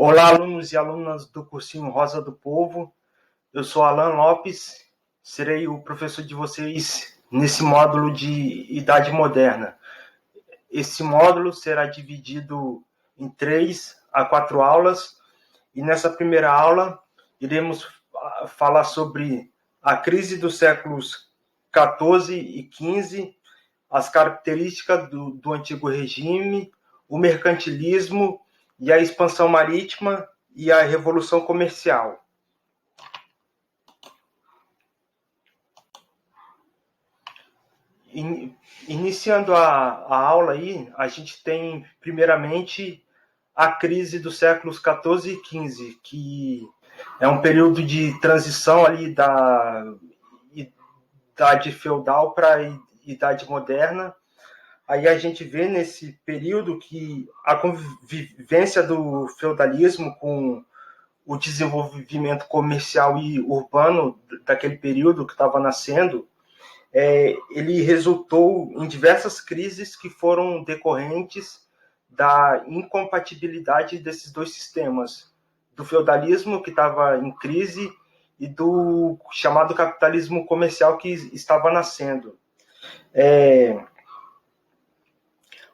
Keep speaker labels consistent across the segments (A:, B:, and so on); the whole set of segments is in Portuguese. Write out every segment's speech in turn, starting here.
A: Olá, alunos e alunas do cursinho Rosa do Povo. Eu sou Alan Lopes, serei o professor de vocês nesse módulo de Idade Moderna. Esse módulo será dividido em 3 a 4 aulas, e nessa primeira aula iremos falar sobre a crise dos séculos XIV e XV, as características do antigo regime, o mercantilismo e a expansão marítima e a revolução comercial. Iniciando a aula aí, a gente tem primeiramente a crise dos séculos XIV e XV, que é um período de transição ali da idade feudal para a idade moderna. Aí a gente vê nesse período que a convivência do feudalismo com o desenvolvimento comercial e urbano daquele período que estava nascendo, ele resultou em diversas crises que foram decorrentes da incompatibilidade desses dois sistemas, do feudalismo, que estava em crise, e do chamado capitalismo comercial, que estava nascendo.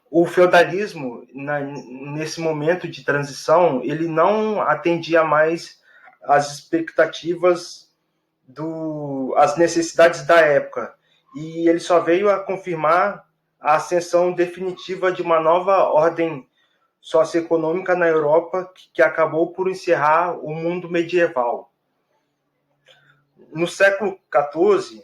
A: O feudalismo, nesse momento de transição, ele não atendia mais às expectativas, às necessidades da época, e ele só veio a confirmar a ascensão definitiva de uma nova ordem socioeconômica na Europa, que acabou por encerrar o mundo medieval. No século XIV,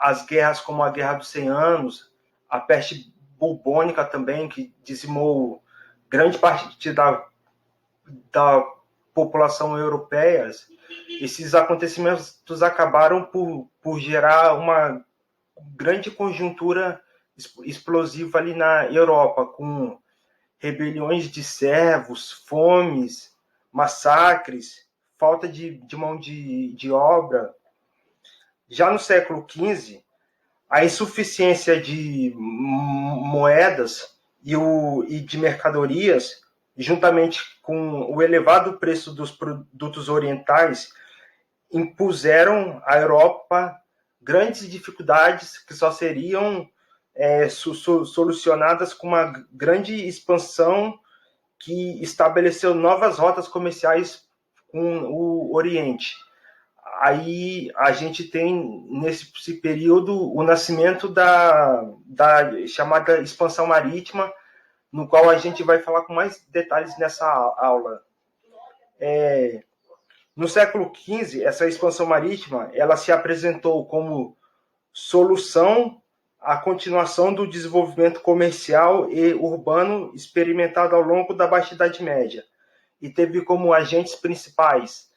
A: as guerras como a Guerra dos 100 Anos, a peste bubônica também, que dizimou grande parte da população europeia, esses acontecimentos acabaram por gerar uma grande conjuntura explosiva ali na Europa, com rebeliões de servos, fomes, massacres, falta de mão de obra. Já no século XV, a insuficiência de moedas e de mercadorias, juntamente com o elevado preço dos produtos orientais, impuseram à Europa grandes dificuldades que só seriam solucionadas com uma grande expansão que estabeleceu novas rotas comerciais com o Oriente. Aí a gente tem, nesse período, o nascimento da chamada expansão marítima, no qual a gente vai falar com mais detalhes nessa aula. No século XV, essa expansão marítima ela se apresentou como solução à continuação do desenvolvimento comercial e urbano experimentado ao longo da Baixa Idade Média, e teve como agentes principais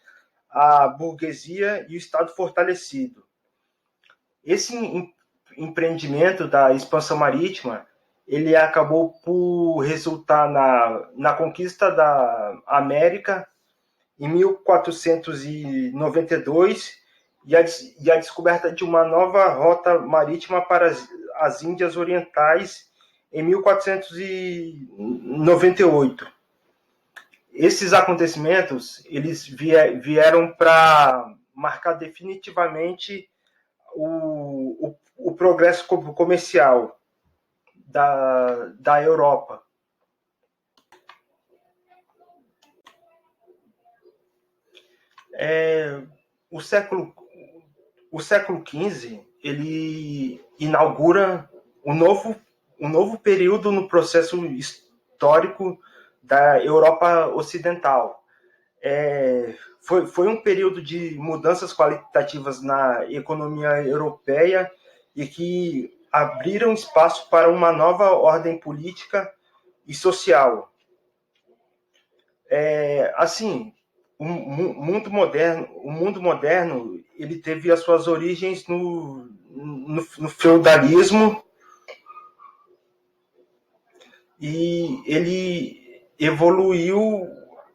A: a burguesia e o Estado fortalecido. Esse empreendimento da expansão marítima, ele acabou por resultar na conquista da América em 1492 e a descoberta de uma nova rota marítima para as Índias Orientais em 1498. Esses acontecimentos eles vieram para marcar definitivamente o progresso comercial da Europa. O século XV ele inaugura um novo período no processo histórico da Europa Ocidental. Foi um período de mudanças qualitativas na economia europeia e que abriram espaço para uma nova ordem política e social. Assim, o mundo moderno ele teve as suas origens no feudalismo, e ele evoluiu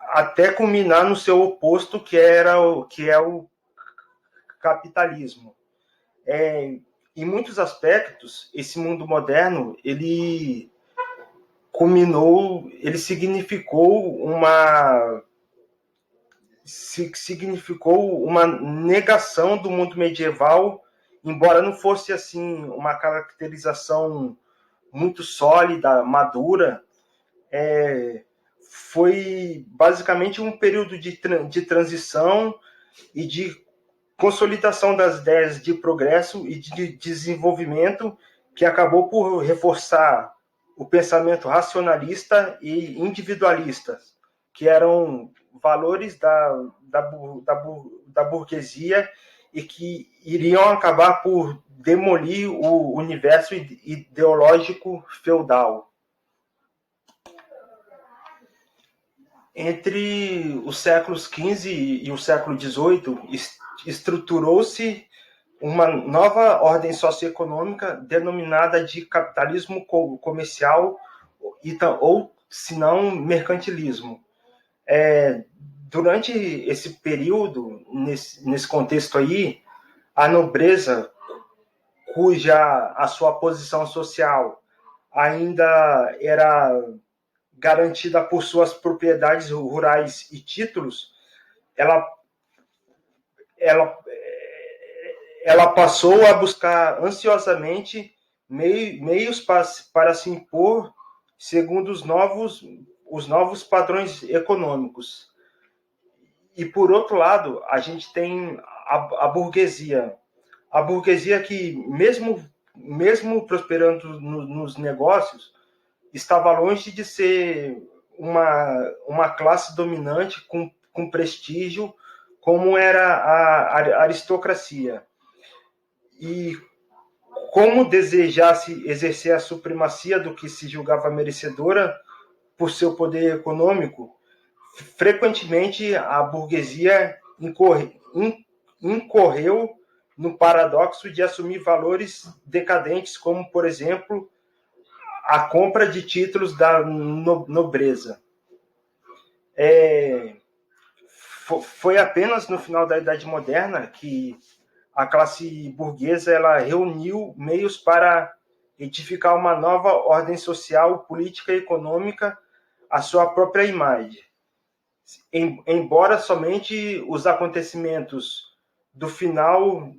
A: até culminar no seu oposto, que é o capitalismo. Em muitos aspectos, esse mundo moderno ele significou uma significou uma negação do mundo medieval, embora não fosse assim uma caracterização muito sólida, madura. Foi basicamente um período de transição e de consolidação das ideias de progresso e de desenvolvimento, que acabou por reforçar o pensamento racionalista e individualista, que eram valores da burguesia e que iriam acabar por demolir o universo ideológico feudal. Entre os séculos XV e o século XVIII, estruturou-se uma nova ordem socioeconômica denominada de capitalismo comercial, ou, se não, mercantilismo. Durante esse período, nesse contexto aí, a nobreza, cuja a sua posição social ainda era garantida por suas propriedades rurais e títulos, ela passou a buscar ansiosamente meios para se impor segundo os novos padrões econômicos. E, por outro lado, a gente tem a burguesia. A burguesia que, mesmo prosperando nos negócios, estava longe de ser uma classe dominante com prestígio, como era a aristocracia. E como desejasse exercer a supremacia do que se julgava merecedora por seu poder econômico, frequentemente a burguesia incorreu no paradoxo de assumir valores decadentes, como, por exemplo, a compra de títulos da nobreza. Foi apenas no final da Idade Moderna que a classe burguesa ela reuniu meios para edificar uma nova ordem social, política e econômica à sua própria imagem. Embora somente os acontecimentos do final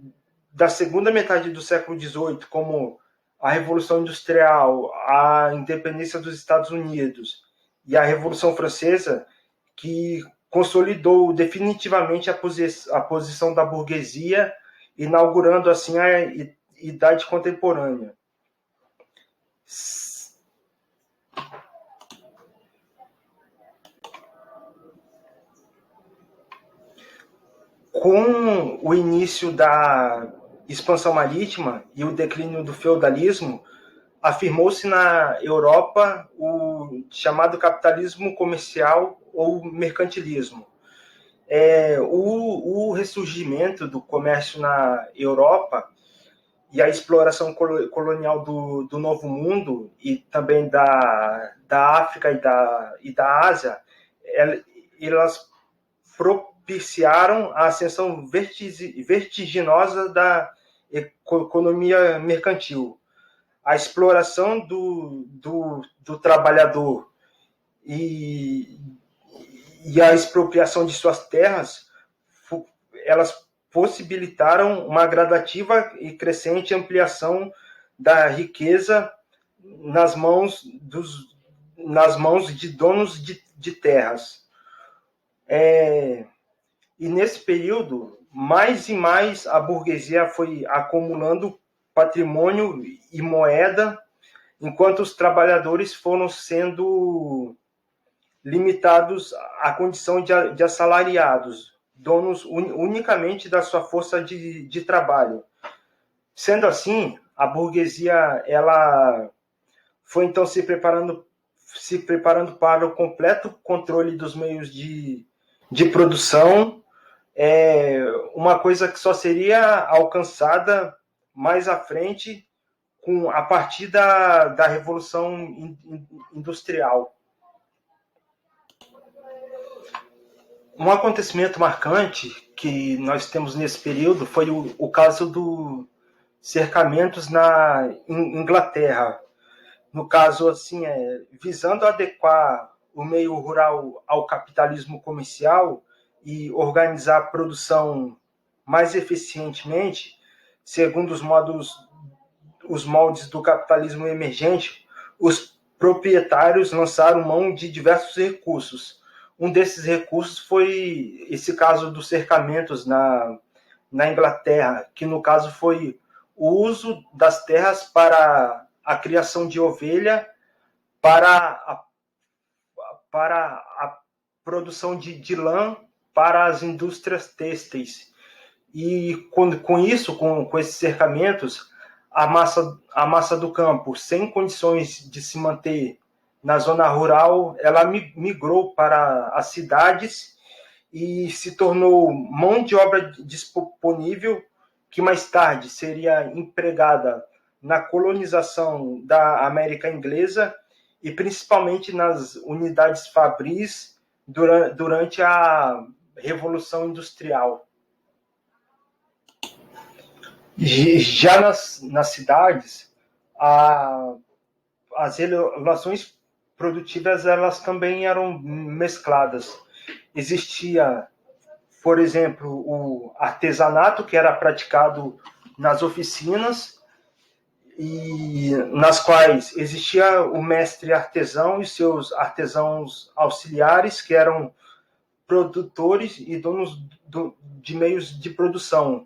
A: da segunda metade do século XVIII, como a Revolução Industrial, a independência dos Estados Unidos e a Revolução Francesa, que consolidou definitivamente a posição da burguesia, inaugurando assim a Idade Contemporânea. Com o início da expansão marítima e o declínio do feudalismo, afirmou-se na Europa o chamado capitalismo comercial ou mercantilismo. O ressurgimento do comércio na Europa e a exploração colonial do Novo Mundo e também da África e da Ásia, elas propiciaram a ascensão vertiginosa da economia mercantil. A exploração do trabalhador e a expropriação de suas terras, elas possibilitaram uma gradativa e crescente ampliação da riqueza nas mãos de donos de terras. E nesse período, mais e mais a burguesia foi acumulando patrimônio e moeda, enquanto os trabalhadores foram sendo limitados à condição de assalariados, donos unicamente da sua força de trabalho. Sendo assim, a burguesia ela foi então se preparando para o completo controle dos meios de produção, uma coisa que só seria alcançada mais à frente a partir da Revolução Industrial. Um acontecimento marcante que nós temos nesse período foi o caso dos cercamentos na Inglaterra. No caso, assim, visando adequar o meio rural ao capitalismo comercial e organizar a produção mais eficientemente, segundo os moldes do capitalismo emergente, os proprietários lançaram mão de diversos recursos. Um desses recursos foi esse caso dos cercamentos na Inglaterra, que no caso foi o uso das terras para a criação de ovelha, para a produção de lã para as indústrias têxteis. E com isso, com esses cercamentos, a massa do campo, sem condições de se manter na zona rural, ela migrou para as cidades e se tornou mão de obra disponível que mais tarde seria empregada na colonização da América Inglesa e principalmente nas unidades fabris durante a Revolução Industrial. Já nas cidades, as relações produtivas elas também eram mescladas. Existia, por exemplo, o artesanato, que era praticado nas oficinas, e nas quais existia o mestre artesão e seus artesãos auxiliares, que eram produtores e donos de meios de produção.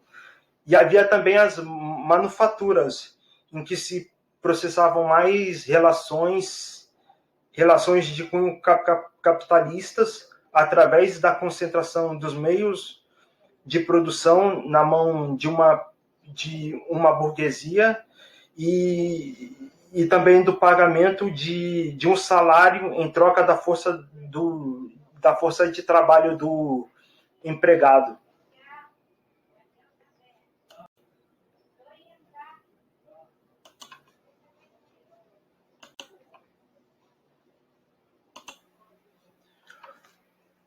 A: E havia também as manufaturas, em que se processavam mais relações de cunho capitalistas através da concentração dos meios de produção na mão de uma burguesia e também do pagamento de um salário em troca da força de trabalho do empregado.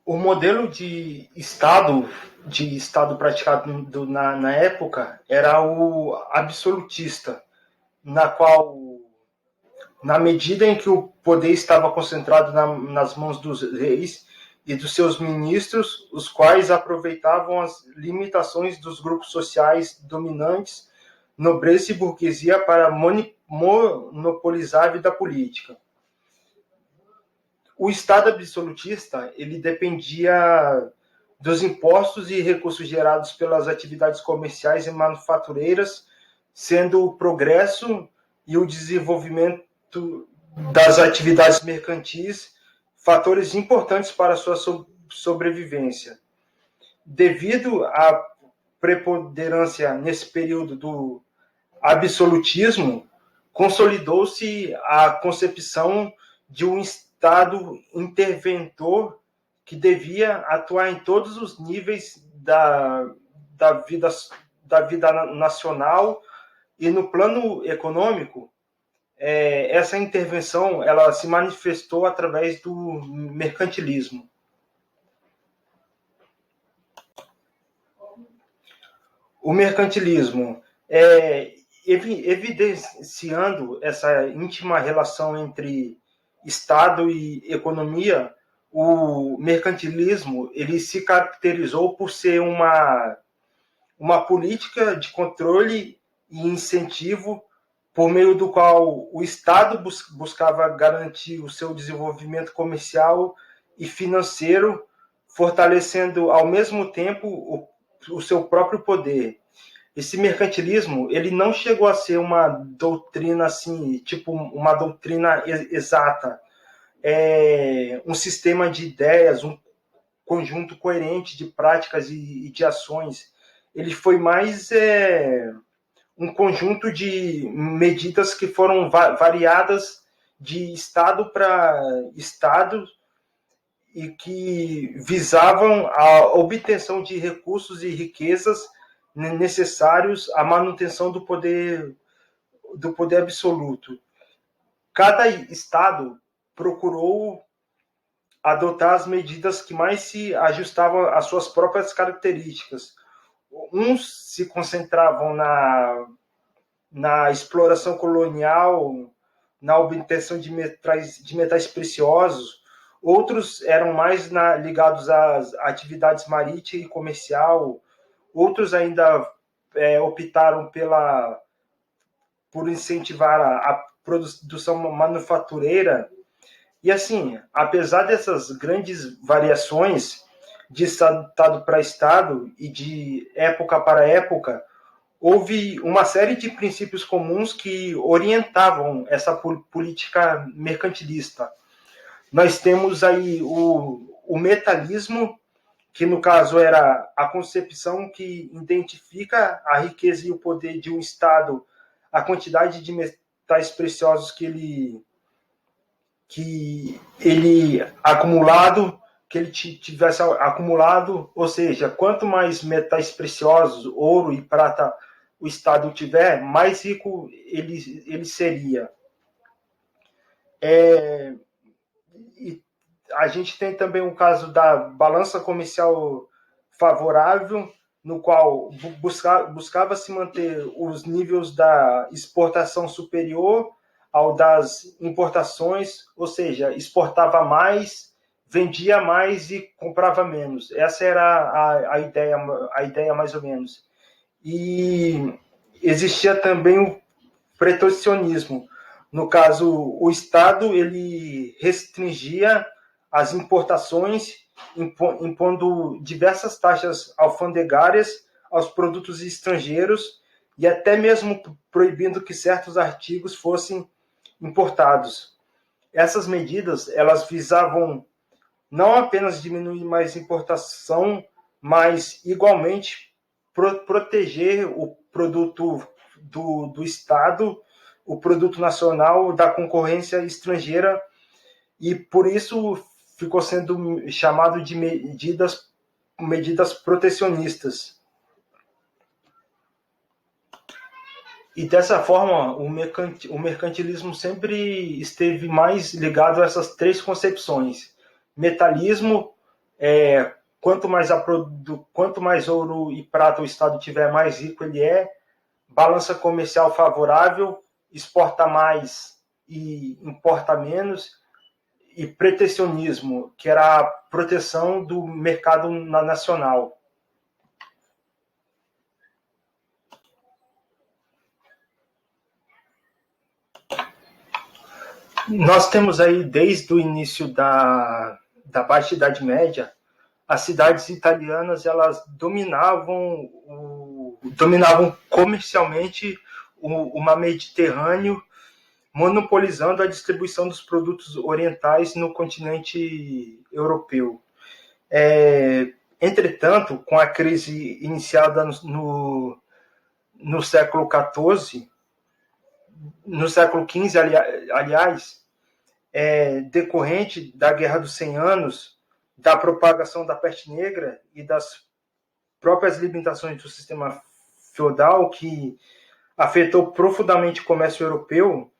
A: O modelo de Estado praticado na época era o absolutista, na qual, na medida em que o poder estava concentrado nas mãos dos reis e dos seus ministros, os quais aproveitavam as limitações dos grupos sociais dominantes, nobreza e burguesia, para monopolizar a vida política. O Estado absolutista ele dependia dos impostos e recursos gerados pelas atividades comerciais e manufatureiras, sendo o progresso e o desenvolvimento das atividades mercantis fatores importantes para a sua sobrevivência. Devido à preponderância nesse período do absolutismo, consolidou-se a concepção de um Estado interventor que devia atuar em todos os níveis da vida nacional. E no plano econômico, essa intervenção ela se manifestou através do mercantilismo. O mercantilismo, evidenciando essa íntima relação entre Estado e economia, o mercantilismo ele se caracterizou por ser uma política de controle e incentivo por meio do qual o Estado buscava garantir o seu desenvolvimento comercial e financeiro, fortalecendo ao mesmo tempo o seu próprio poder. Esse mercantilismo ele não chegou a ser uma doutrina assim, tipo uma doutrina exata, um sistema de ideias, um conjunto coerente de práticas e de ações. Ele foi mais um conjunto de medidas que foram variadas de estado para estado e que visavam a obtenção de recursos e riquezas necessários à manutenção do poder absoluto. Cada estado procurou adotar as medidas que mais se ajustavam às suas próprias características. Uns se concentravam na exploração colonial, na obtenção de metais preciosos, outros eram mais ligados às atividades marítimas e comercial, outros ainda optaram por incentivar a produção manufatureira. E assim, apesar dessas grandes variações de estado para estado e de época para época, houve uma série de princípios comuns que orientavam essa política mercantilista. Nós temos aí o metalismo, que no caso era a concepção que identifica a riqueza e o poder de um Estado, a quantidade de metais preciosos que ele acumulado, que ele tivesse acumulado, ou seja, quanto mais metais preciosos, ouro e prata, o Estado tiver, mais rico ele seria. E a gente tem também o caso da balança comercial favorável, no qual buscava se manter os níveis da exportação superior ao das importações, ou seja, exportava mais, vendia mais e comprava menos. Essa era a ideia mais ou menos. E existia também o protecionismo. No caso, o Estado ele restringia as importações, impondo diversas taxas alfandegárias aos produtos estrangeiros e até mesmo proibindo que certos artigos fossem importados. Essas medidas elas visavam não apenas diminuir mais importação, mas igualmente proteger o produto do Estado, o produto nacional da concorrência estrangeira, e por isso ficou sendo chamado de medidas protecionistas. E dessa forma, o mercantilismo sempre esteve mais ligado a essas três concepções. Metalismo, quanto mais ouro e prata o Estado tiver, mais rico ele é. Balança comercial favorável, exporta mais e importa menos. E protecionismo, que era a proteção do mercado nacional. Nós temos aí, desde o início da Baixa Idade Média, as cidades italianas elas dominavam comercialmente o mar Mediterrâneo, monopolizando a distribuição dos produtos orientais no continente europeu. Entretanto, com a crise iniciada no século XIV, no século XV, aliás, decorrente da Guerra dos 100 Anos, da propagação da peste negra e das próprias limitações do sistema feudal, que afetou profundamente o comércio europeu,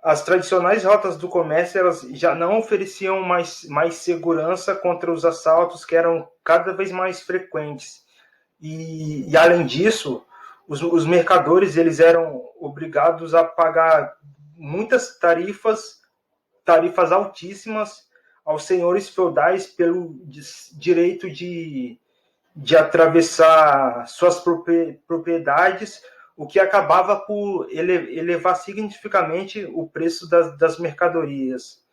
A: as tradicionais rotas do comércio elas já não ofereciam mais segurança contra os assaltos, que eram cada vez mais frequentes. E além disso, os mercadores eles eram obrigados a pagar muitas tarifas altíssimas aos senhores feudais pelo direito de atravessar suas propriedades, o que acabava por elevar significativamente o preço das mercadorias.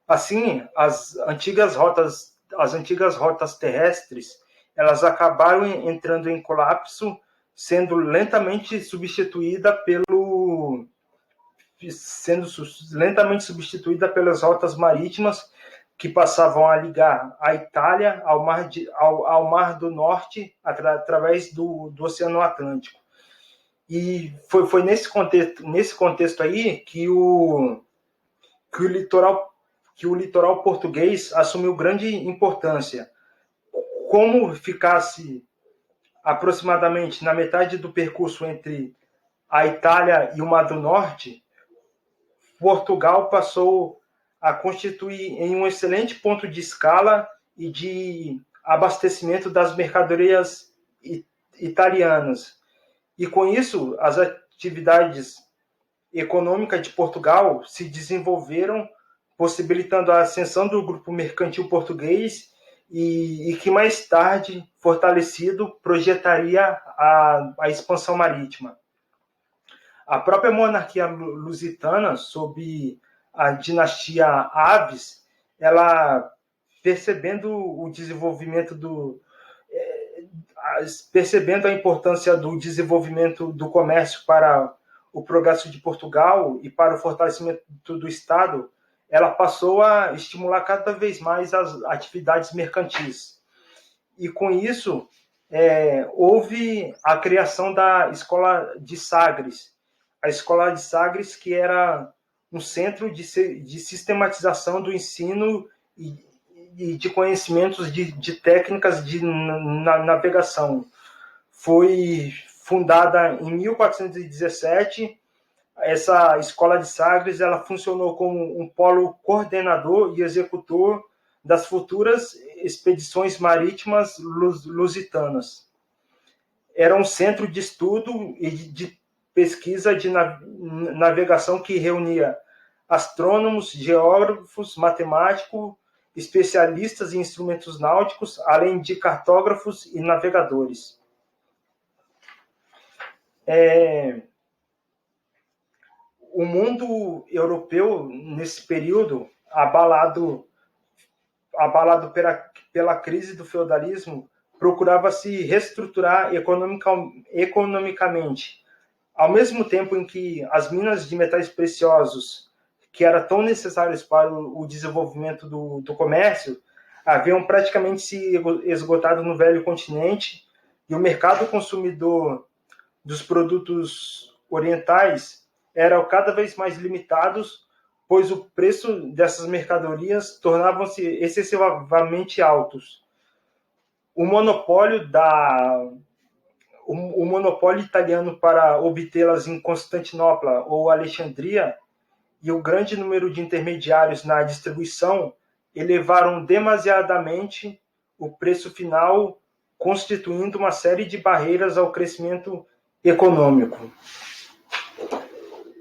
A: Assim, as antigas rotas terrestres, elas acabaram entrando em colapso, sendo lentamente substituída pelas rotas marítimas, que passavam a ligar a Itália ao Mar do Norte através do Oceano Atlântico. E foi nesse contexto aí que o litoral português assumiu grande importância. Como ficasse aproximadamente na metade do percurso entre a Itália e o Mar do Norte, Portugal passou a constituir em um excelente ponto de escala e de abastecimento das mercadorias italianas. E com isso, as atividades econômica de Portugal se desenvolveram, possibilitando a ascensão do grupo mercantil português e que mais tarde, fortalecido, projetaria a expansão marítima. A própria monarquia lusitana, sob a dinastia Aves, ela percebendo o desenvolvimento percebendo a importância do desenvolvimento do comércio para o progresso de Portugal e para o fortalecimento do Estado, ela passou a estimular cada vez mais as atividades mercantis. E com isso, houve a criação da Escola de Sagres. A Escola de Sagres, que era um centro de sistematização do ensino e de conhecimentos de técnicas de navegação. Foi fundada em 1417. Essa Escola de Sagres ela funcionou como um polo coordenador e executor das futuras expedições marítimas lusitanas. Era um centro de estudo e de pesquisa de navegação que reunia astrônomos, geógrafos, matemáticos, especialistas em instrumentos náuticos, além de cartógrafos e navegadores. O mundo europeu, nesse período, abalado pela crise do feudalismo, procurava se reestruturar economicamente. Ao mesmo tempo em que as minas de metais preciosos, que eram tão necessárias para o desenvolvimento do comércio, haviam praticamente se esgotado no velho continente, e o mercado consumidor dos produtos orientais eram cada vez mais limitados, pois o preço dessas mercadorias tornavam-se excessivamente altos. O monopólio italiano para obtê-las em Constantinopla ou Alexandria e o grande número de intermediários na distribuição elevaram demasiadamente o preço final, constituindo uma série de barreiras ao crescimento econômico.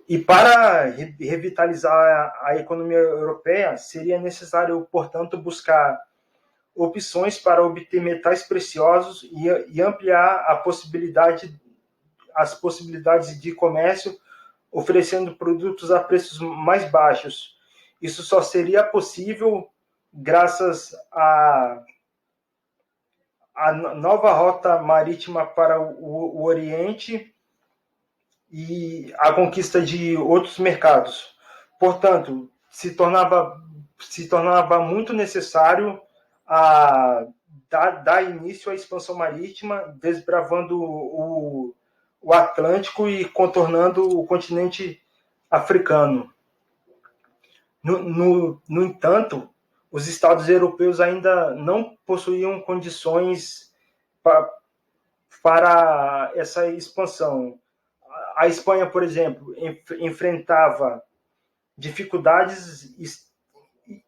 A: E para revitalizar a economia europeia, seria necessário, portanto, buscar opções para obter metais preciosos e ampliar as possibilidades de comércio, oferecendo produtos a preços mais baixos. Isso só seria possível graças à nova rota marítima para o Oriente e a conquista de outros mercados. Portanto, se tornava muito necessário dar início à expansão marítima, desbravando o Atlântico e contornando o continente africano. No entanto, os Estados europeus ainda não possuíam condições para essa expansão. A Espanha, por exemplo, enfrentava dificuldades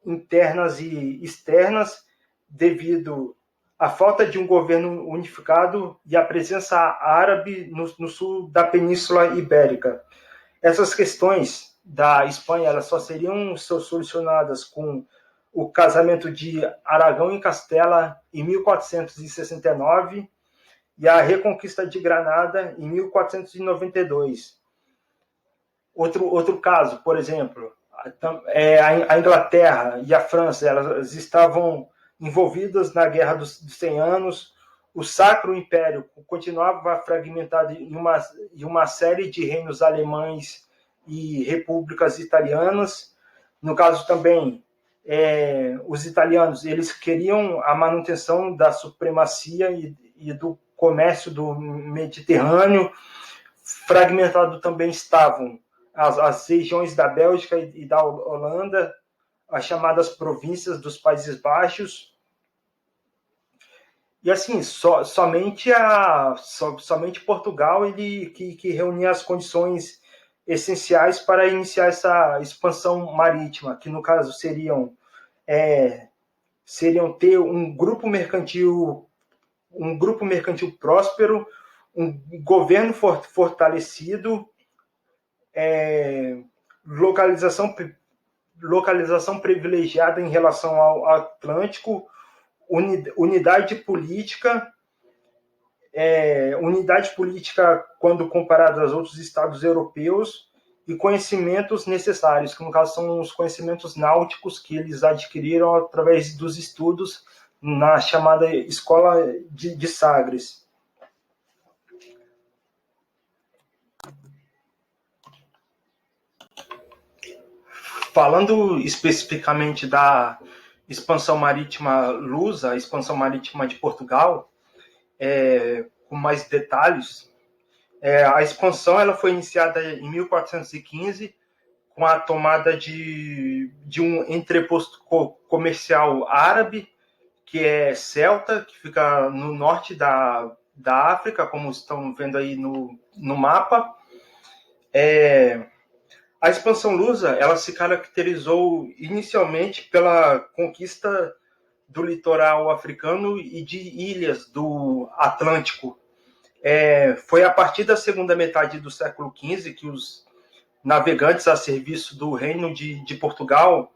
A: internas e externas devido à falta de um governo unificado e à presença árabe no sul da Península Ibérica. Essas questões da Espanha elas só seriam solucionadas com o casamento de Aragão e Castela em 1469 e a reconquista de Granada em 1492. Outro caso, por exemplo, a Inglaterra e a França, elas estavam envolvidas na Guerra dos 100 Anos, o Sacro Império continuava fragmentado em uma série de reinos alemães e repúblicas italianas. No caso também, os italianos eles queriam a manutenção da supremacia e do comércio do Mediterrâneo. Fragmentado também estavam as regiões da Bélgica e da Holanda, as chamadas províncias dos Países Baixos. E assim, somente Portugal que reunia as condições essenciais para iniciar essa expansão marítima, que no caso seriam ter um grupo mercantil próspero, um governo fortalecido, localização, localização privilegiada em relação ao Atlântico, unidade política, unidade política quando comparada aos outros estados europeus, e conhecimentos necessários, que no caso são os conhecimentos náuticos que eles adquiriram através dos estudos na chamada Escola de Sagres. Falando especificamente da expansão marítima lusa, a expansão marítima de Portugal, com mais detalhes, a expansão ela foi iniciada em 1415 com a tomada de um entreposto comercial árabe, que é Celta, que fica no norte da África, como estão vendo aí no mapa. A expansão lusa ela se caracterizou inicialmente pela conquista do litoral africano e de ilhas do Atlântico. Foi a partir da segunda metade do século XV que os navegantes a serviço do Reino de Portugal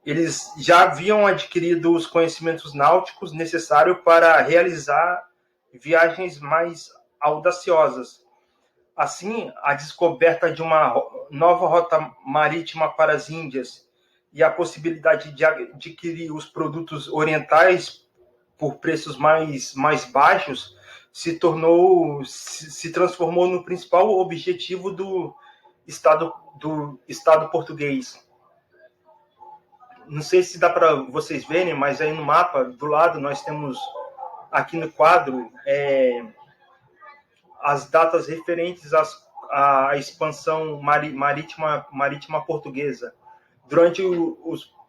A: eles já haviam adquirido os conhecimentos náuticos necessários para realizar viagens mais audaciosas. Assim, a descoberta de uma nova rota marítima para as Índias e a possibilidade de adquirir os produtos orientais por preços mais baixos se transformou no principal objetivo do Estado português. Não sei se dá para vocês verem, mas aí no mapa, do lado, nós temos aqui no quadro as datas referentes à expansão marítima portuguesa. Durante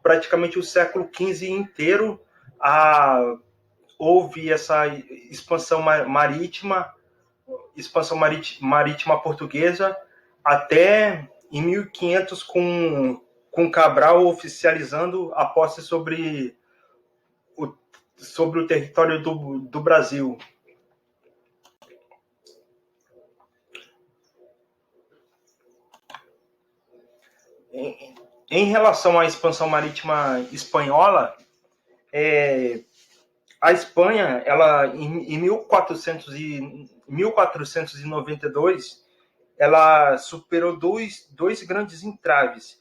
A: praticamente o século XV inteiro, houve essa expansão marítima portuguesa, até em 1500 com Cabral oficializando a posse sobre o território do Brasil. Em relação à expansão marítima espanhola, a Espanha, ela, em 1492, ela superou dois grandes entraves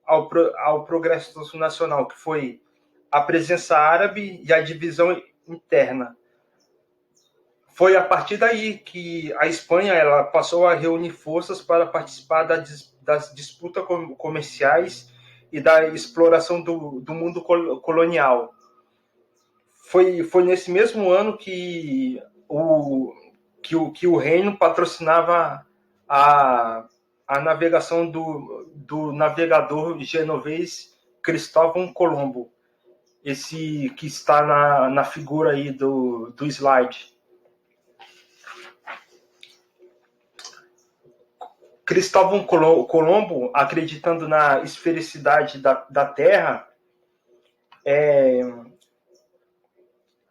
A: ao progresso nacional, que foi a presença árabe e a divisão interna. Foi a partir daí que a Espanha ela passou a reunir forças para participar das disputas comerciais e da exploração do mundo colonial. Foi nesse mesmo ano que o reino patrocinava a navegação do navegador genovês Cristóvão Colombo, esse que está na figura aí do slide. Cristóvão Colombo, acreditando na esfericidade da Terra,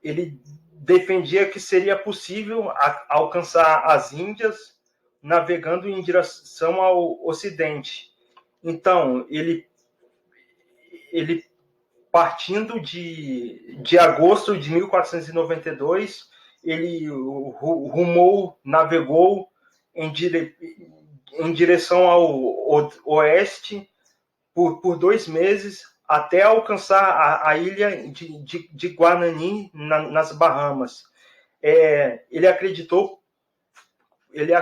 A: ele defendia que seria possível alcançar as Índias navegando em direção ao Ocidente. Então, ele partindo de agosto de 1492, ele navegou em direção ao oeste por 2 meses, até alcançar a ilha de Guanani, nas Bahamas. Ele acreditou ele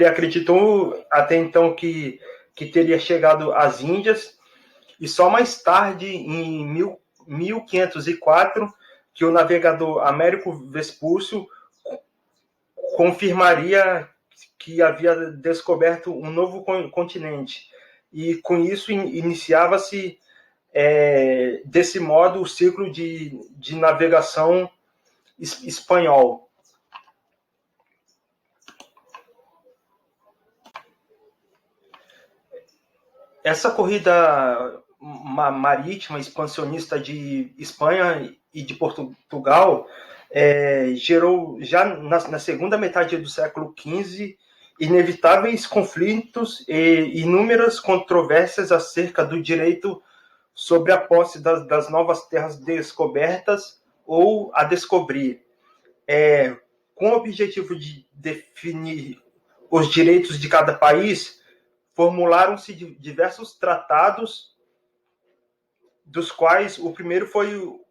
A: acreditou até então que teria chegado às Índias, e só mais tarde, em 1504, que o navegador Américo Vespúcio confirmaria que havia descoberto um novo continente. E com isso iniciava-se, desse modo, o ciclo de navegação espanhol. Essa corrida marítima expansionista de Espanha e de Portugal, gerou, já na segunda metade do século XV, inevitáveis conflitos e inúmeras controvérsias acerca do direito sobre a posse das novas terras descobertas ou a descobrir, com o objetivo de definir os direitos de cada país. Formularam-se diversos tratados, dos quais o primeiro foi o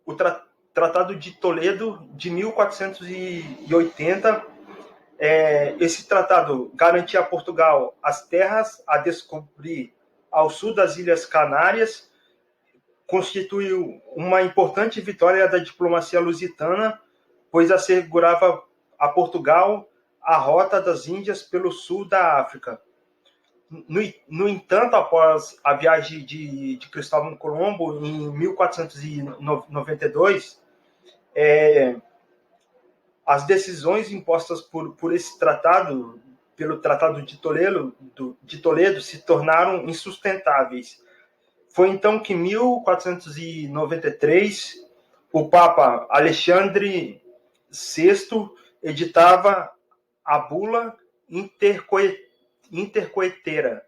A: Tratado de Toledo, de 1480. Esse tratado garantia a Portugal as terras a descobrir ao sul das Ilhas Canárias, constituiu uma importante vitória da diplomacia lusitana, pois assegurava a Portugal a rota das Índias pelo sul da África. No entanto, após a viagem de Cristóvão Colombo, em 1492, as decisões impostas por esse tratado, pelo Tratado de Toledo, se tornaram insustentáveis. Foi então que, em 1493, o Papa Alexandre VI editava a bula intercoetera,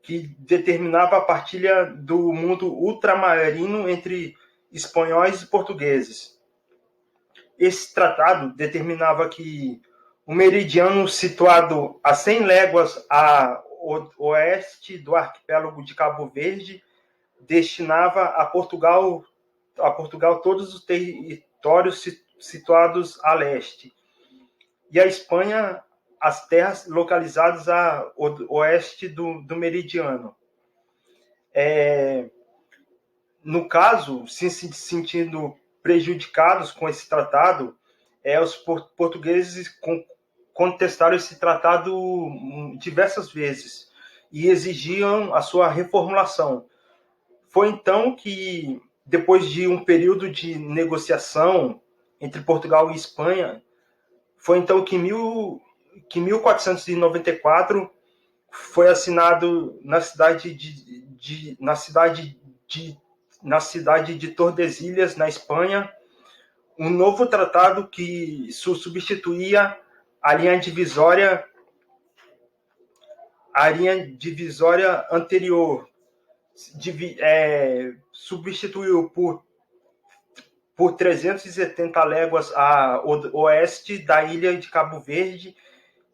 A: que determinava a partilha do mundo ultramarino entre espanhóis e portugueses. Esse tratado determinava que o meridiano situado a 100 léguas a oeste do arquipélago de Cabo Verde destinava a Portugal todos os territórios situados a leste, e a Espanha as terras localizadas a oeste do meridiano. No caso, se sentindo prejudicados com esse tratado, os portugueses contestaram esse tratado diversas vezes e exigiam a sua reformulação. Foi então que, depois de um período de negociação entre Portugal e Espanha, foi então que em 1494 foi assinado na cidade de Tordesilhas, na Espanha, um novo tratado que substituía a linha divisória anterior, substituiu por 370 léguas a oeste da ilha de Cabo Verde,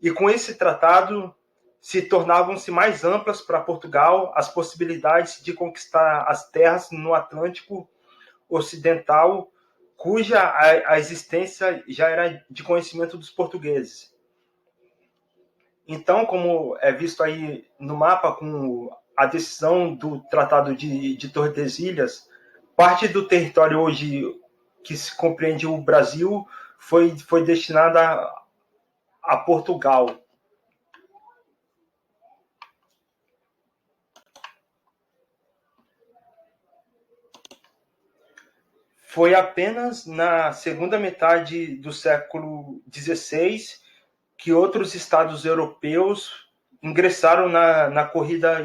A: e com esse tratado se tornavam-se mais amplas para Portugal as possibilidades de conquistar as terras no Atlântico Ocidental, cuja a existência já era de conhecimento dos portugueses. Então, como é visto aí no mapa, com a decisão do Tratado de Tordesilhas, parte do território hoje que se compreende o Brasil foi destinada a Portugal. Foi apenas na segunda metade do século XVI que outros estados europeus ingressaram na corrida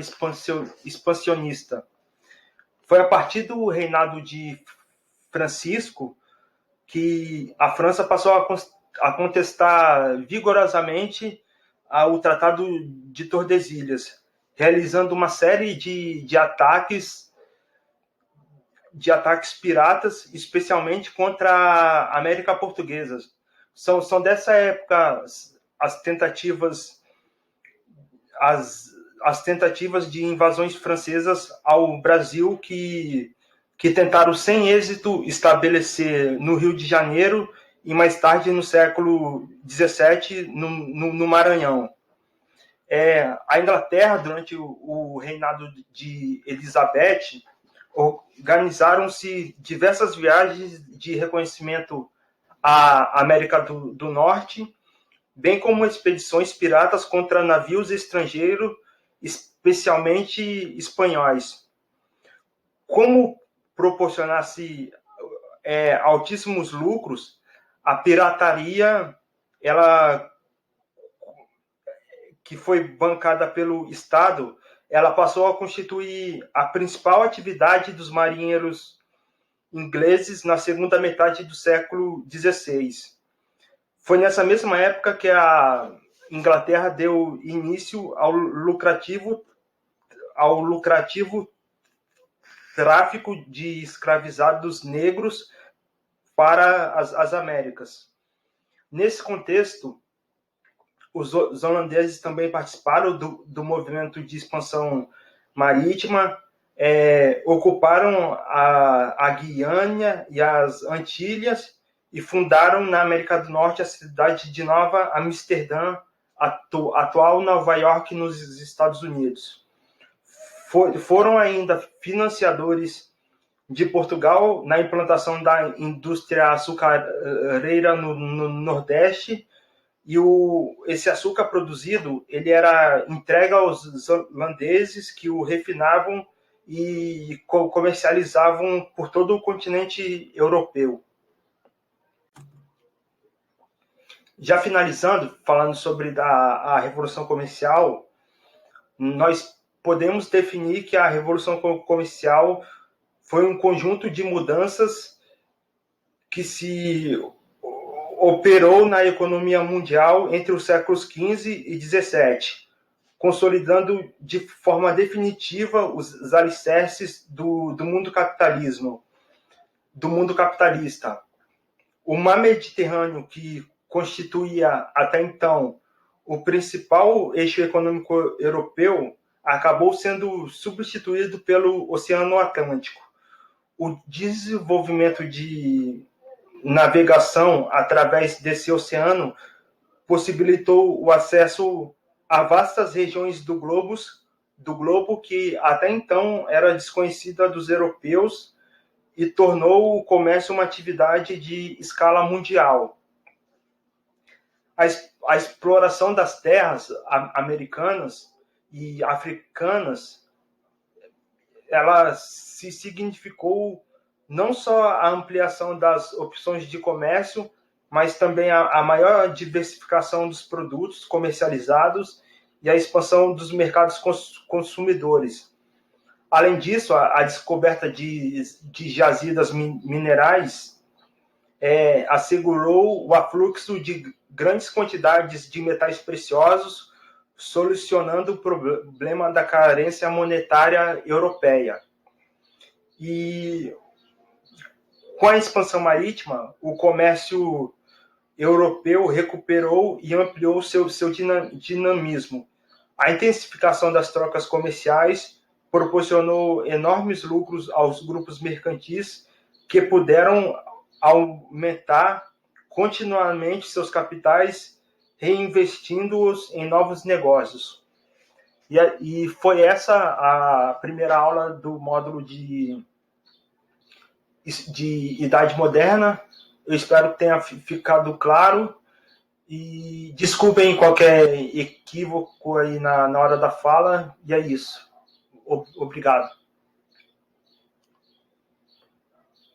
A: expansionista. Foi a partir do reinado de Francisco que a França passou a contestar vigorosamente o Tratado de Tordesilhas, realizando uma série de ataques piratas, especialmente contra a América Portuguesa. São dessa época as tentativas de invasões francesas ao Brasil, que tentaram sem êxito estabelecer no Rio de Janeiro e mais tarde no século XVII no Maranhão. A Inglaterra, durante o reinado de Elizabeth, organizaram-se diversas viagens de reconhecimento à América do Norte, bem como expedições piratas contra navios estrangeiros, especialmente espanhóis. Como proporcionasse altíssimos lucros, a pirataria, que foi bancada pelo Estado, ela passou a constituir a principal atividade dos marinheiros ingleses na segunda metade do século XVI. Foi nessa mesma época que a Inglaterra deu início ao lucrativo tráfico de escravizados negros para as Américas. Nesse contexto, os holandeses também participaram do movimento de expansão marítima, ocuparam a Guiana e as Antilhas e fundaram na América do Norte a cidade de Nova Amsterdã, atual Nova York, nos Estados Unidos. Foram ainda financiadores de Portugal na implantação da indústria açucareira no Nordeste, e esse açúcar produzido ele era entregue aos holandeses, que o refinavam e comercializavam por todo o continente europeu. Já finalizando, falando sobre a Revolução Comercial, nós podemos definir que a Revolução Comercial foi um conjunto de mudanças que se operou na economia mundial entre os séculos XV e XVII, consolidando de forma definitiva os alicerces do mundo capitalista. O mar Mediterrâneo, que constituía até então o principal eixo econômico europeu, acabou sendo substituído pelo Oceano Atlântico. O desenvolvimento de navegação através desse oceano possibilitou o acesso a vastas regiões do globo que até então era desconhecida dos europeus e tornou o comércio uma atividade de escala mundial. A exploração das terras americanas e africanas, ela se significou não só a ampliação das opções de comércio, mas também a maior diversificação dos produtos comercializados e a expansão dos mercados consumidores. Além disso, a descoberta de jazidas minerais assegurou o afluxo de grandes quantidades de metais preciosos, solucionando o problema da carência monetária europeia. E com a expansão marítima, o comércio europeu recuperou e ampliou seu dinamismo. A intensificação das trocas comerciais proporcionou enormes lucros aos grupos mercantis, que puderam aumentar continuamente seus capitais, reinvestindo-os em novos negócios. E foi essa a primeira aula do módulo de Idade Moderna. Eu espero que tenha ficado claro e desculpem qualquer equívoco aí na hora da fala, e é isso. Obrigado.